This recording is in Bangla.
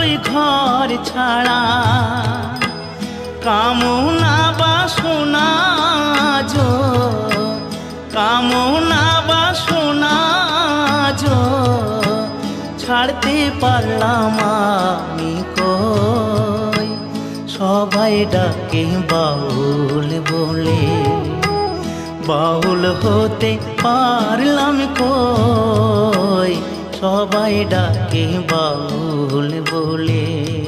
যতই ঘর ছাড়া কামনা বাসনা কামনা বাসনা ছাড়তে পারলাম আমি কই। সবাই ডাকে বাউল বলে, বাউল হতে পারলাম কই। সবাই ডাকে বাউল বলে।